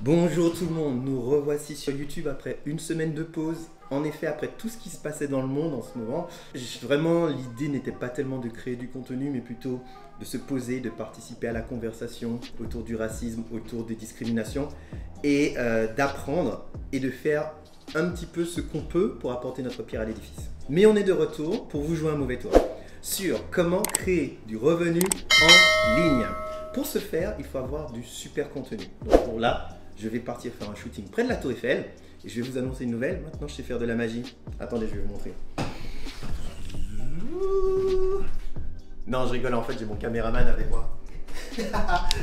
Bonjour tout le monde, nous revoici sur YouTube après une semaine de pause. En effet, après tout ce qui se passait dans le monde en ce moment, vraiment l'idée n'était pas tellement de créer du contenu, mais plutôt de se poser, de participer à la conversation autour du racisme, autour des discriminations, et d'apprendre et de faire un petit peu ce qu'on peut pour apporter notre pierre à l'édifice. Mais on est de retour pour vous jouer un mauvais tour sur comment créer du revenu en ligne. Pour ce faire, il faut avoir du super contenu. Donc pour là, je vais partir faire un shooting près de la Tour Eiffel et je vais vous annoncer une nouvelle. Maintenant, je sais faire de la magie. Attendez, je vais vous montrer. Non, je rigole, en fait, j'ai mon caméraman avec moi.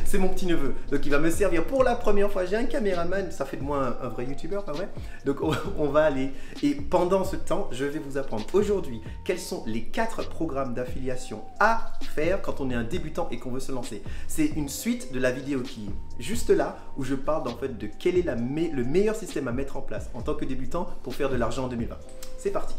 C'est mon petit neveu, donc il va me servir pour la première fois. J'ai un caméraman, ça fait de moi un vrai youtubeur, pas vrai? Donc on va aller, et pendant ce temps, je vais vous apprendre aujourd'hui quels sont les 4 programmes d'affiliation à faire quand on est un débutant et qu'on veut se lancer. C'est une suite de la vidéo qui est juste là, où je parle en fait de quel est le meilleur système à mettre en place en tant que débutant pour faire de l'argent en 2020. C'est parti.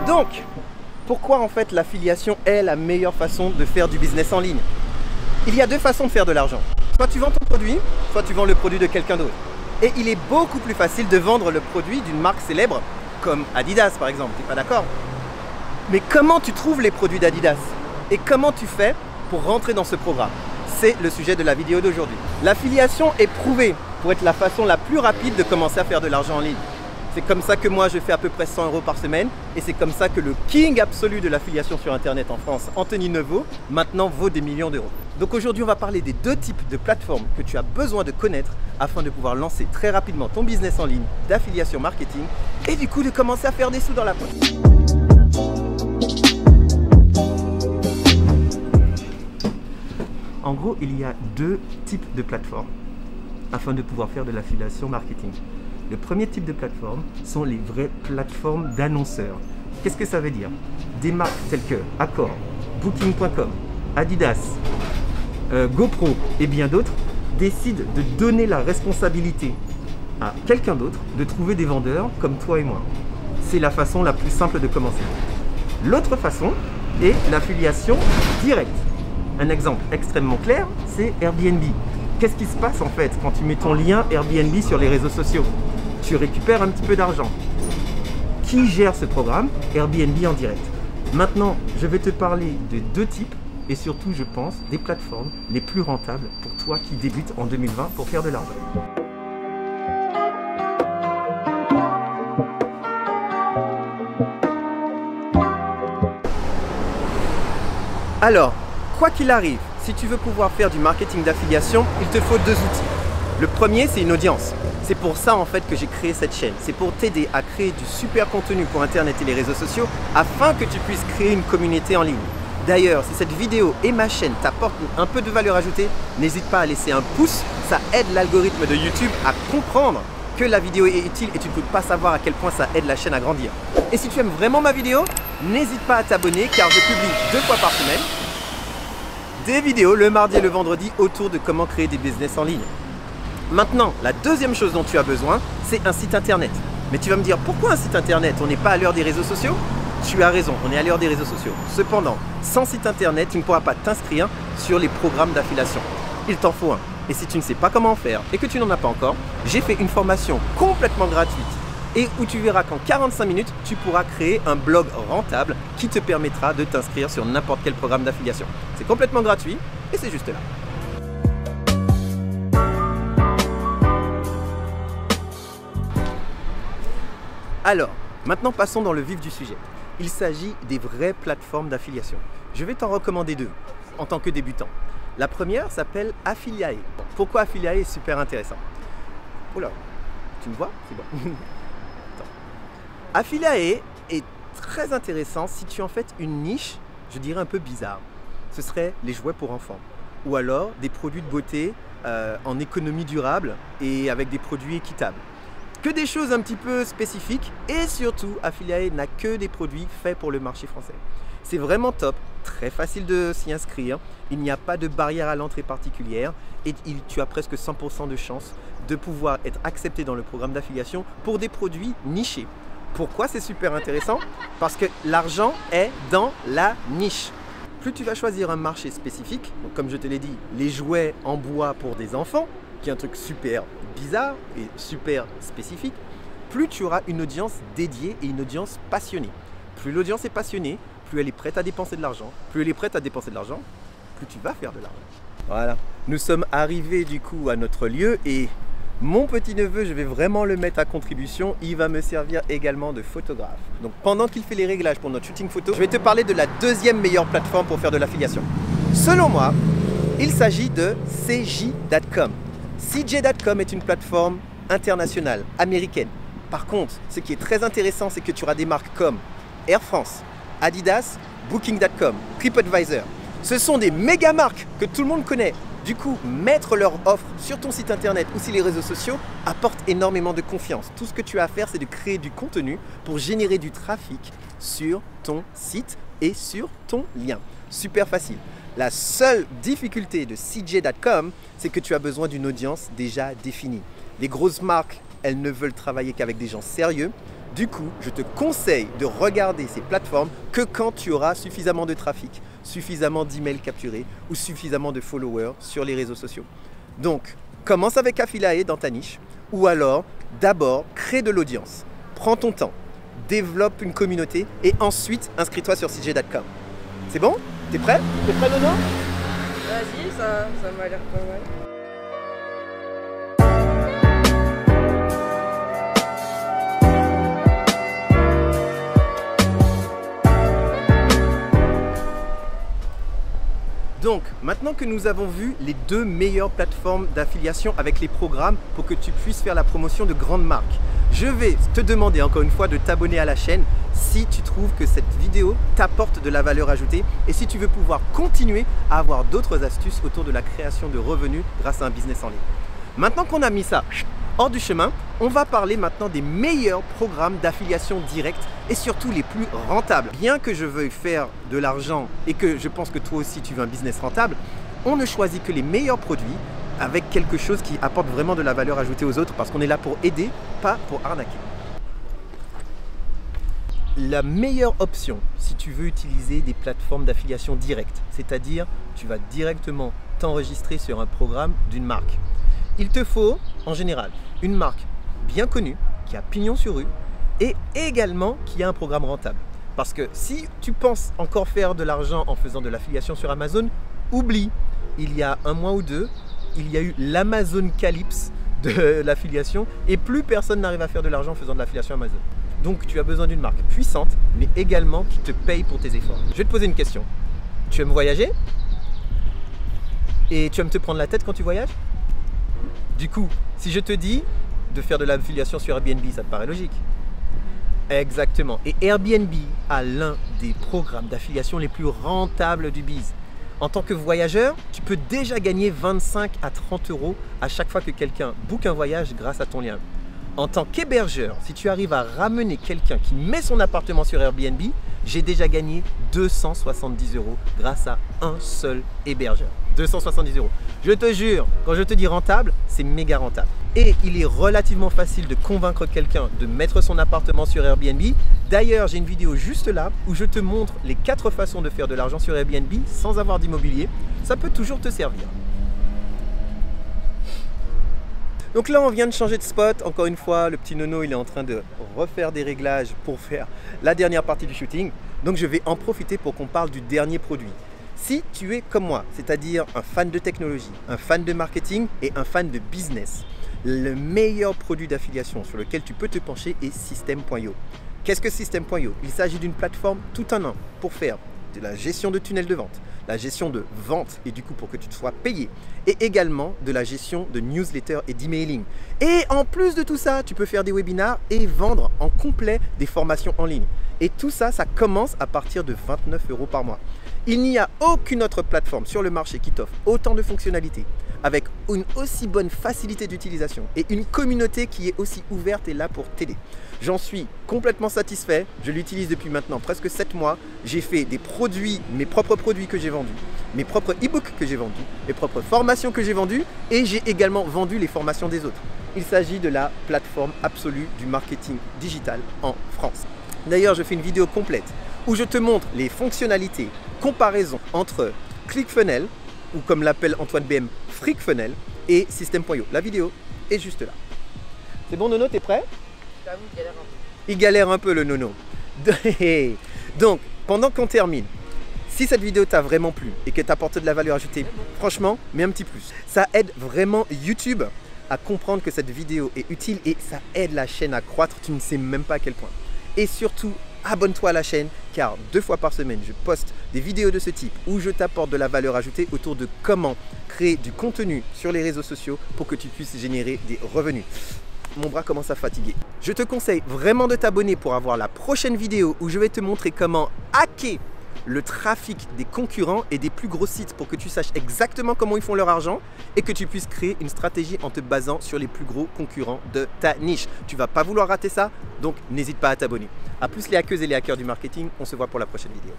Donc, pourquoi en fait l'affiliation est la meilleure façon de faire du business en ligne? Il y a 2 façons de faire de l'argent. Soit tu vends ton produit, soit tu vends le produit de quelqu'un d'autre. Et il est beaucoup plus facile de vendre le produit d'une marque célèbre, comme Adidas par exemple, t'es pas d'accord? Mais comment tu trouves les produits d'Adidas? Et comment tu fais pour rentrer dans ce programme? C'est le sujet de la vidéo d'aujourd'hui. L'affiliation est prouvée pour être la façon la plus rapide de commencer à faire de l'argent en ligne. C'est comme ça que moi je fais à peu près 100 € par semaine et c'est comme ça que le king absolu de l'affiliation sur internet en France, Anthony Neveu, maintenant vaut des millions d'euros. Donc aujourd'hui on va parler des 2 types de plateformes que tu as besoin de connaître afin de pouvoir lancer très rapidement ton business en ligne d'affiliation marketing et du coup de commencer à faire des sous dans la poche. En gros, il y a 2 types de plateformes afin de pouvoir faire de l'affiliation marketing. Le premier type de plateforme sont les vraies plateformes d'annonceurs. Qu'est-ce que ça veut dire? Des marques telles que Accor, Booking.com, Adidas, GoPro et bien d'autres décident de donner la responsabilité à quelqu'un d'autre de trouver des vendeurs comme toi et moi. C'est la façon la plus simple de commencer. L'autre façon est l'affiliation directe. Un exemple extrêmement clair, c'est Airbnb. Qu'est-ce qui se passe en fait quand tu mets ton lien Airbnb sur les réseaux sociaux? Tu récupères un petit peu d'argent. Qui gère ce programme? Airbnb en direct. Maintenant, je vais te parler de 2 types et surtout, je pense, des plateformes les plus rentables pour toi qui débutes en 2020 pour faire de l'argent. Alors, quoi qu'il arrive, si tu veux pouvoir faire du marketing d'affiliation, il te faut 2 outils. Le premier, c'est une audience. C'est pour ça en fait que j'ai créé cette chaîne. C'est pour t'aider à créer du super contenu pour Internet et les réseaux sociaux afin que tu puisses créer une communauté en ligne. D'ailleurs, si cette vidéo et ma chaîne t'apportent un peu de valeur ajoutée, n'hésite pas à laisser un pouce. Ça aide l'algorithme de YouTube à comprendre que la vidéo est utile et tu ne peux pas savoir à quel point ça aide la chaîne à grandir. Et si tu aimes vraiment ma vidéo, n'hésite pas à t'abonner car je publie 2 fois par semaine des vidéos le mardi et le vendredi autour de comment créer des business en ligne. Maintenant, la deuxième chose dont tu as besoin, c'est un site internet. Mais tu vas me dire, pourquoi un site internet? On n'est pas à l'heure des réseaux sociaux? Tu as raison, on est à l'heure des réseaux sociaux. Cependant, sans site internet, tu ne pourras pas t'inscrire sur les programmes d'affiliation. Il t'en faut un. Et si tu ne sais pas comment en faire et que tu n'en as pas encore, j'ai fait une formation complètement gratuite et où tu verras qu'en 45 minutes, tu pourras créer un blog rentable qui te permettra de t'inscrire sur n'importe quel programme d'affiliation. C'est complètement gratuit et c'est juste là. Alors, maintenant passons dans le vif du sujet. Il s'agit des vraies plateformes d'affiliation. Je vais t'en recommander 2 en tant que débutant. La première s'appelle Affiliae. Pourquoi Affiliae est super intéressant? Oula, tu me vois? C'est bon. Affiliae est très intéressant si tu en fais une niche, je dirais un peu bizarre. Ce serait les jouets pour enfants ou alors des produits de beauté en économie durable et avec des produits équitables. Que des choses un petit peu spécifiques et surtout, Affiliate n'a que des produits faits pour le marché français. C'est vraiment top, très facile de s'y inscrire, il n'y a pas de barrière à l'entrée particulière et tu as presque 100% de chance de pouvoir être accepté dans le programme d'affiliation pour des produits nichés. Pourquoi c'est super intéressant? Parce que l'argent est dans la niche. Plus tu vas choisir un marché spécifique, donc comme je te l'ai dit, les jouets en bois pour des enfants, qui est un truc super bizarre et super spécifique, plus tu auras une audience dédiée et une audience passionnée. Plus l'audience est passionnée, plus elle est prête à dépenser de l'argent. Plus elle est prête à dépenser de l'argent, plus tu vas faire de l'argent. Voilà, nous sommes arrivés du coup à notre lieu et mon petit-neveu, je vais vraiment le mettre à contribution. Il va me servir également de photographe. Donc pendant qu'il fait les réglages pour notre shooting photo, je vais te parler de la deuxième meilleure plateforme pour faire de l'affiliation. Selon moi, il s'agit de CJ.com. CJ.com est une plateforme internationale, américaine. Par contre, ce qui est très intéressant, c'est que tu auras des marques comme Air France, Adidas, Booking.com, TripAdvisor. Ce sont des méga marques que tout le monde connaît. Du coup, mettre leur offre sur ton site internet ou sur les réseaux sociaux apporte énormément de confiance. Tout ce que tu as à faire, c'est de créer du contenu pour générer du trafic sur ton site et sur ton lien. Super facile. La seule difficulté de CJ.com, c'est que tu as besoin d'une audience déjà définie. Les grosses marques, elles ne veulent travailler qu'avec des gens sérieux. Du coup, je te conseille de regarder ces plateformes que quand tu auras suffisamment de trafic, suffisamment d'emails capturés ou suffisamment de followers sur les réseaux sociaux. Donc, commence avec Affiliate dans ta niche ou alors, d'abord, crée de l'audience. Prends ton temps, développe une communauté et ensuite, inscris-toi sur CJ.com. C'est bon? T'es prêt? T'es prêt, Nono? Vas-y, ça m'a l'air pas mal. Donc, maintenant que nous avons vu les deux meilleures plateformes d'affiliation avec les programmes pour que tu puisses faire la promotion de grandes marques, je vais te demander encore une fois de t'abonner à la chaîne si tu trouves que cette vidéo t'apporte de la valeur ajoutée et si tu veux pouvoir continuer à avoir d'autres astuces autour de la création de revenus grâce à un business en ligne. Maintenant qu'on a mis ça hors du chemin, on va parler maintenant des meilleurs programmes d'affiliation directe et surtout les plus rentables. Bien que je veuille faire de l'argent et que je pense que toi aussi tu veux un business rentable, on ne choisit que les meilleurs produits avec quelque chose qui apporte vraiment de la valeur ajoutée aux autres parce qu'on est là pour aider, pas pour arnaquer. La meilleure option si tu veux utiliser des plateformes d'affiliation directe, c'est-à-dire tu vas directement t'enregistrer sur un programme d'une marque. Il te faut, en général, une marque bien connue, qui a pignon sur rue et également qui a un programme rentable. Parce que si tu penses encore faire de l'argent en faisant de l'affiliation sur Amazon, oublie. Il y a un mois ou deux, il y a eu l'Amazon Calypse de l'affiliation et plus personne n'arrive à faire de l'argent en faisant de l'affiliation Amazon. Donc tu as besoin d'une marque puissante, mais également qui te paye pour tes efforts. Je vais te poser une question. Tu aimes voyager? Et tu aimes te prendre la tête quand tu voyages? Du coup, si je te dis de faire de l'affiliation sur Airbnb, ça te paraît logique? Exactement. Et Airbnb a l'un des programmes d'affiliation les plus rentables du biz. En tant que voyageur, tu peux déjà gagner 25 à 30 € à chaque fois que quelqu'un book un voyage grâce à ton lien. En tant qu'hébergeur, si tu arrives à ramener quelqu'un qui met son appartement sur Airbnb, j'ai déjà gagné 270 € grâce à un seul hébergeur. 270 €. Je te jure, quand je te dis rentable, c'est méga rentable. Et il est relativement facile de convaincre quelqu'un de mettre son appartement sur Airbnb. D'ailleurs, j'ai une vidéo juste là où je te montre les 4 façons de faire de l'argent sur Airbnb sans avoir d'immobilier. Ça peut toujours te servir. Donc là, on vient de changer de spot. Encore une fois, le petit Nono, il est en train de refaire des réglages pour faire la dernière partie du shooting. Donc, je vais en profiter pour qu'on parle du dernier produit. Si tu es comme moi, c'est-à-dire un fan de technologie, un fan de marketing et un fan de business, le meilleur produit d'affiliation sur lequel tu peux te pencher est System.io. Qu'est-ce que System.io? Il s'agit d'une plateforme tout en un pour faire de la gestion de tunnels de vente, la gestion de vente et du coup pour que tu te sois payé et également de la gestion de newsletters et d'emailing. Et en plus de tout ça, tu peux faire des webinars et vendre en complet des formations en ligne. Et tout ça, ça commence à partir de 29 € par mois. Il n'y a aucune autre plateforme sur le marché qui t'offre autant de fonctionnalités, avec une aussi bonne facilité d'utilisation et une communauté qui est aussi ouverte et là pour t'aider. J'en suis complètement satisfait, je l'utilise depuis maintenant presque 7 mois. J'ai fait des produits, mes propres produits que j'ai vendus, mes propres e-books que j'ai vendus, mes propres formations que j'ai vendues et j'ai également vendu les formations des autres. Il s'agit de la plateforme absolue du marketing digital en France. D'ailleurs, je fais une vidéo complète où je te montre les fonctionnalités, comparaison entre ClickFunnels, ou comme l'appelle Antoine BM, FreakFunnels, et System.io. La vidéo est juste là. C'est bon Nono, t'es prêt? J'avoue, il galère un peu. Il galère un peu le Nono. Donc, pendant qu'on termine, si cette vidéo t'a vraiment plu et que t'as apporté de la valeur ajoutée, franchement, mets un petit plus. Ça aide vraiment YouTube à comprendre que cette vidéo est utile et ça aide la chaîne à croître, tu ne sais même pas à quel point. Et surtout, abonne-toi à la chaîne car 2 fois par semaine, je poste des vidéos de ce type où je t'apporte de la valeur ajoutée autour de comment créer du contenu sur les réseaux sociaux pour que tu puisses générer des revenus. Mon bras commence à fatiguer. Je te conseille vraiment de t'abonner pour avoir la prochaine vidéo où je vais te montrer comment hacker le trafic des concurrents et des plus gros sites pour que tu saches exactement comment ils font leur argent et que tu puisses créer une stratégie en te basant sur les plus gros concurrents de ta niche. Tu ne vas pas vouloir rater ça, donc n'hésite pas à t'abonner. A plus les hackeuses et les hackers du marketing, on se voit pour la prochaine vidéo.